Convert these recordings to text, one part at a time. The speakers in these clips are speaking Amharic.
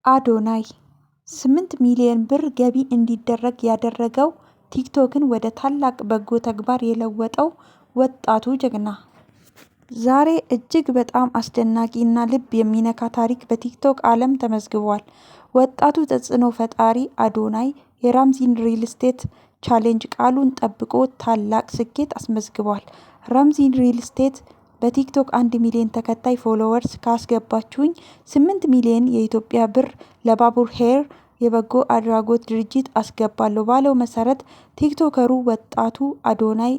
አዶናይ 8 ሚሊዮን ብር ገቢ እንዲደረግ ያደረገው ቲክቶክን ወደ ታላቅ በጎ ተግባር የለወጠው ወጣቱ ጀግና። ዛሬ እጅግ በጣም አስደናቂ እና ልብ የሚነካ ታሪክ በቲክቶክ ዓለም ተመዝግቧል። ወጣቱ ተጽዕኖ ፈጣሪ አዶናይ የራምዚን ሪል ስቴት ቻሌንጅ ቃሉን ጠብቆ ታላቅ ስኬት አስመዝግቧል። ራምዚን ሪል ስቴት በቲክቶክ 1 ሚሊዮን ተከታይ ፎሎወርስ ካስገባችሁኝ 8 ሚሊዮን የኢትዮጵያ ብር ለባቡር ሄር የበጎ አድራጎት ድርጅት አስገባለሁ ባለው መሰረት ቲክቶከሩ ወጣቱ አዶናይ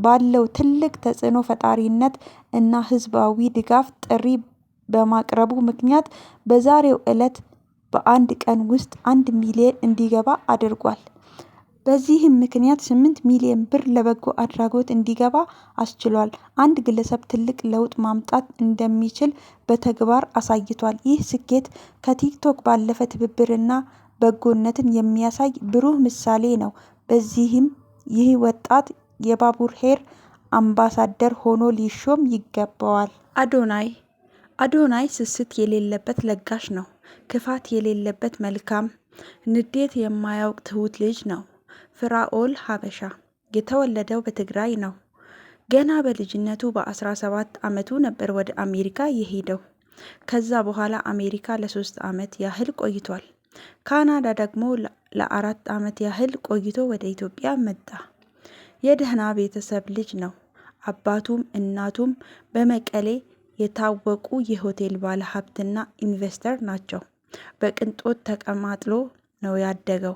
ባለው ትልቅ ተጽዕኖ ፈጣሪነት እና ህዝባዊ ድጋፍ ጥሪ በማቅረቡ ምክንያት በዛሬው ዕለት በአንድ ቀን ውስጥ 1 ሚሊዮን እንዲገባ አድርጓል። በዚህም ምክንያት 8 ሚሊዮን ብር ለበጎ አድራጎት እንዲገባ አስችሏል። አንድ ግለሰብ ትልቅ ለውጥ ማምጣት እንደሚችል በተግባር አሳይቷል። ይህ ስኬት ከቲክቶክ ባለፈ ትብብርና በጎነትን የሚያሳይ ብሩህ ምሳሌ ነው። በዚህም ይህ ወጣት የባቡር ሄር አምባሳደር ሆኖ ሊሾም ይገባዋል። አዶናይ ስስት የሌለበት ለጋሽ ነው። ክፋት የሌለበት መልካም፣ ንዴት የማያውቅ ትሁት ልጅ ነው። ፍራኦል ሀበሻ የተወለደው በትግራይ ነው። ገና በልጅነቱ በ17 ዓመቱ ነበር ወደ አሜሪካ የሄደው። ከዛ በኋላ አሜሪካ ለ3 ዓመት ያህል ቆይቷል። ካናዳ ደግሞ ለ4 ዓመት ያህል ቆይቶ ወደ ኢትዮጵያ መጣ። የደህና ቤተሰብ ልጅ ነው። አባቱም እናቱም በመቀሌ የታወቁ የሆቴል ባለሀብትና ኢንቨስተር ናቸው። በቅንጦት ተቀማጥሎ ነው ያደገው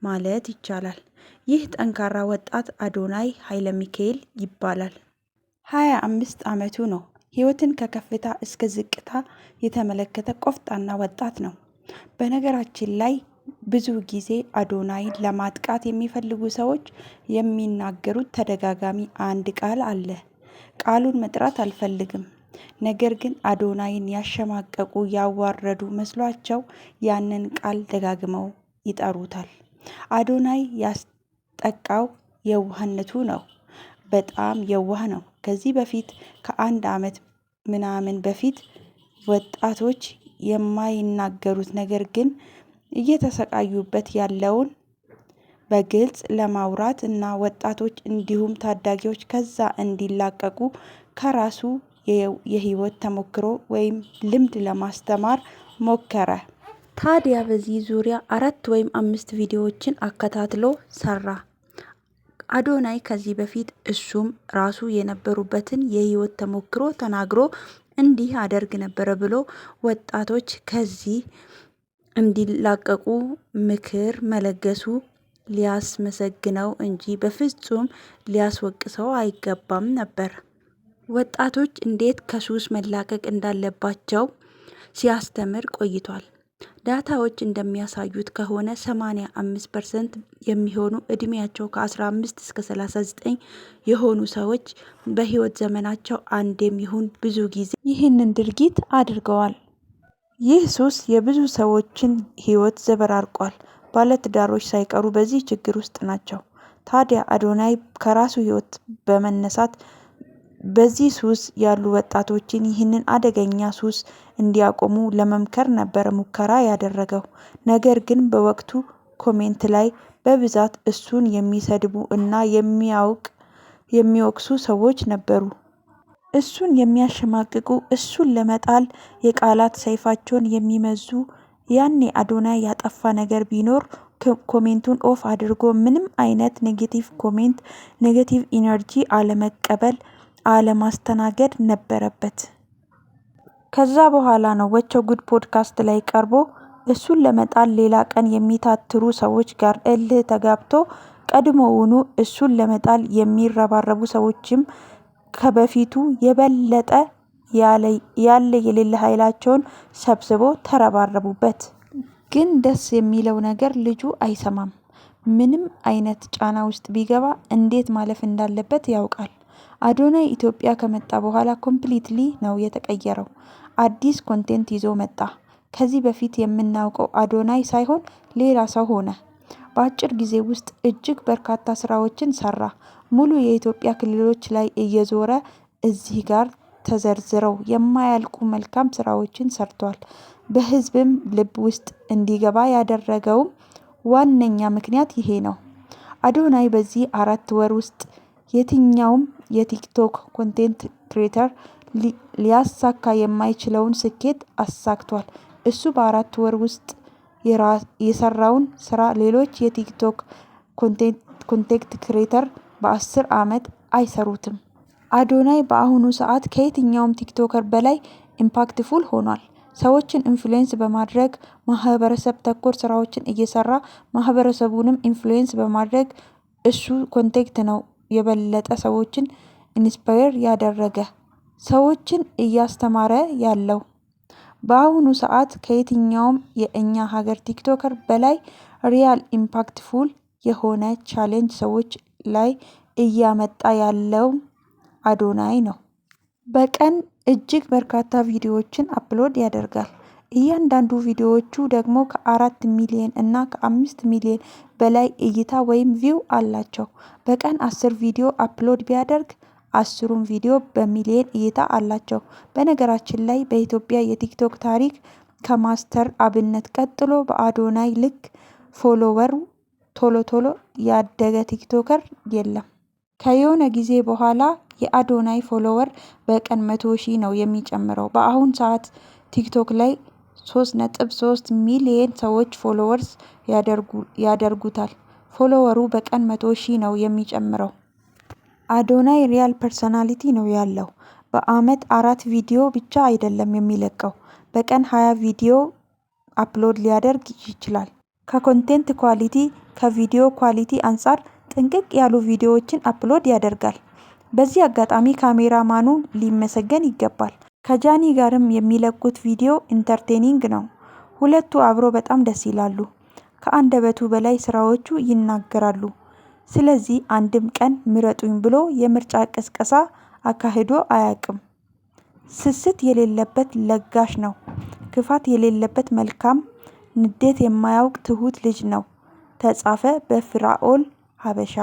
ማለት ይቻላል። ይህ ጠንካራ ወጣት አዶናይ ኃይለሚካኤል ይባላል። 25 ዓመቱ ነው። ህይወትን ከከፍታ እስከ ዝቅታ የተመለከተ ቆፍጣና ወጣት ነው። በነገራችን ላይ ብዙ ጊዜ አዶናይን ለማጥቃት የሚፈልጉ ሰዎች የሚናገሩት ተደጋጋሚ አንድ ቃል አለ። ቃሉን መጥራት አልፈልግም። ነገር ግን አዶናይን ያሸማቀቁ ያዋረዱ መስሏቸው ያንን ቃል ደጋግመው ይጠሩታል። አዶናይ ያስጠቃው የዋህነቱ ነው። በጣም የዋህ ነው። ከዚህ በፊት ከ1 ዓመት ምናምን በፊት ወጣቶች የማይናገሩት ነገር ግን እየተሰቃዩበት ያለውን በግልጽ ለማውራት እና ወጣቶች እንዲሁም ታዳጊዎች ከዛ እንዲላቀቁ ከራሱ የህይወት ተሞክሮ ወይም ልምድ ለማስተማር ሞከረ። ታዲያ በዚህ ዙሪያ 4 ወይም 5 ቪዲዮዎችን አከታትሎ ሰራ። አዶናይ ከዚህ በፊት እሱም ራሱ የነበሩበትን የህይወት ተሞክሮ ተናግሮ እንዲህ አደርግ ነበረ ብሎ ወጣቶች ከዚህ እንዲላቀቁ ምክር መለገሱ ሊያስመሰግነው እንጂ በፍጹም ሊያስወቅሰው አይገባም ነበር። ወጣቶች እንዴት ከሱስ መላቀቅ እንዳለባቸው ሲያስተምር ቆይቷል። ዳታዎች እንደሚያሳዩት ከሆነ 85% የሚሆኑ እድሜያቸው ከ15 እስከ 39 የሆኑ ሰዎች በህይወት ዘመናቸው አንዴም ይሁን ብዙ ጊዜ ይህንን ድርጊት አድርገዋል። ይህ ሱስ የብዙ ሰዎችን ህይወት ዘበራርቋል። ባለትዳሮች ሳይቀሩ በዚህ ችግር ውስጥ ናቸው። ታዲያ አዶናይ ከራሱ ህይወት በመነሳት በዚህ ሱስ ያሉ ወጣቶችን ይህንን አደገኛ ሱስ እንዲያቆሙ ለመምከር ነበር ሙከራ ያደረገው። ነገር ግን በወቅቱ ኮሜንት ላይ በብዛት እሱን የሚሰድቡ እና የሚወቅሱ ሰዎች ነበሩ። እሱን የሚያሸማቅቁ፣ እሱን ለመጣል የቃላት ሰይፋቸውን የሚመዙ። ያኔ አዶናይ ያጠፋ ነገር ቢኖር ኮሜንቱን ኦፍ አድርጎ ምንም አይነት ኔጌቲቭ ኮሜንት፣ ኔጌቲቭ ኢነርጂ አለመቀበል፣ አለማስተናገድ ነበረበት። ከዛ በኋላ ነው ወቸው ጉድ ፖድካስት ላይ ቀርቦ እሱን ለመጣል ሌላ ቀን የሚታትሩ ሰዎች ጋር እልህ ተጋብቶ ቀድሞውኑ እሱን ለመጣል የሚረባረቡ ሰዎችም ከበፊቱ የበለጠ ያለ የሌለ ኃይላቸውን ሰብስቦ ተረባረቡበት። ግን ደስ የሚለው ነገር ልጁ አይሰማም። ምንም አይነት ጫና ውስጥ ቢገባ እንዴት ማለፍ እንዳለበት ያውቃል። አዶናይ ኢትዮጵያ ከመጣ በኋላ ኮምፕሊትሊ ነው የተቀየረው። አዲስ ኮንቴንት ይዞ መጣ። ከዚህ በፊት የምናውቀው አዶናይ ሳይሆን ሌላ ሰው ሆነ። በአጭር ጊዜ ውስጥ እጅግ በርካታ ስራዎችን ሰራ። ሙሉ የኢትዮጵያ ክልሎች ላይ እየዞረ እዚህ ጋር ተዘርዝረው የማያልቁ መልካም ስራዎችን ሰርቷል። በህዝብም ልብ ውስጥ እንዲገባ ያደረገውም ዋነኛ ምክንያት ይሄ ነው። አዶናይ በዚህ 4 ወር ውስጥ የትኛውም የቲክቶክ ኮንቴንት ክሬተር ሊያሳካ የማይችለውን ስኬት አሳክቷል። እሱ በ4 ወር ውስጥ የሰራውን ስራ ሌሎች የቲክቶክ ኮንቴንት ክሬተር በ10 ዓመት አይሰሩትም። አዶናይ በአሁኑ ሰዓት ከየትኛውም ቲክቶከር በላይ ኢምፓክትፉል ሆኗል። ሰዎችን ኢንፍሉዌንስ በማድረግ ማህበረሰብ ተኮር ስራዎችን እየሰራ ማህበረሰቡንም ኢንፍሉዌንስ በማድረግ እሱ ኮንቴንት ነው የበለጠ ሰዎችን ኢንስፓየር ያደረገ ሰዎችን እያስተማረ ያለው። በአሁኑ ሰዓት ከየትኛውም የእኛ ሀገር ቲክቶከር በላይ ሪያል ኢምፓክትፉል የሆነ ቻሌንጅ ሰዎች ላይ እያመጣ ያለው አዶናይ ነው። በቀን እጅግ በርካታ ቪዲዮዎችን አፕሎድ ያደርጋል። እያንዳንዱ ቪዲዮዎቹ ደግሞ ከ4 ሚሊዮን እና ከ5 ሚሊዮን በላይ እይታ ወይም ቪው አላቸው። በቀን 10 ቪዲዮ አፕሎድ ቢያደርግ 10ሩም ቪዲዮ በሚሊዮን እይታ አላቸው። በነገራችን ላይ በኢትዮጵያ የቲክቶክ ታሪክ ከማስተር አብነት ቀጥሎ በአዶናይ ልክ ፎሎወሩ ቶሎ ያደገ ቲክቶከር የለም። ከየሆነ ጊዜ በኋላ የአዶናይ ፎሎወር በቀን 100,000 ነው የሚጨምረው። በአሁን ሰዓት ቲክቶክ ላይ 3.3 ሚሊዮን ሰዎች ፎሎወርስ ያደርጉታል። ፎሎወሩ በቀን 100,000 ነው የሚጨምረው። አዶናይ ሪያል ፐርሰናሊቲ ነው ያለው። በአመት 4 ቪዲዮ ብቻ አይደለም የሚለቀው፣ በቀን 20 ቪዲዮ አፕሎድ ሊያደርግ ይችላል። ከኮንቴንት ኳሊቲ ከቪዲዮ ኳሊቲ አንጻር ጥንቅቅ ያሉ ቪዲዮዎችን አፕሎድ ያደርጋል። በዚህ አጋጣሚ ካሜራማኑ ሊመሰገን ይገባል። ከጃኒ ጋርም የሚለቁት ቪዲዮ ኢንተርቴኒንግ ነው። ሁለቱ አብሮ በጣም ደስ ይላሉ። ከአንደበቱ በላይ ስራዎቹ ይናገራሉ። ስለዚህ አንድም ቀን ምረጡኝ ብሎ የምርጫ ቅስቀሳ አካሂዶ አያውቅም። ስስት የሌለበት ለጋሽ ነው። ክፋት የሌለበት መልካም፣ ንዴት የማያውቅ ትሁት ልጅ ነው። ተጻፈ በፍራኦል ሀበሻ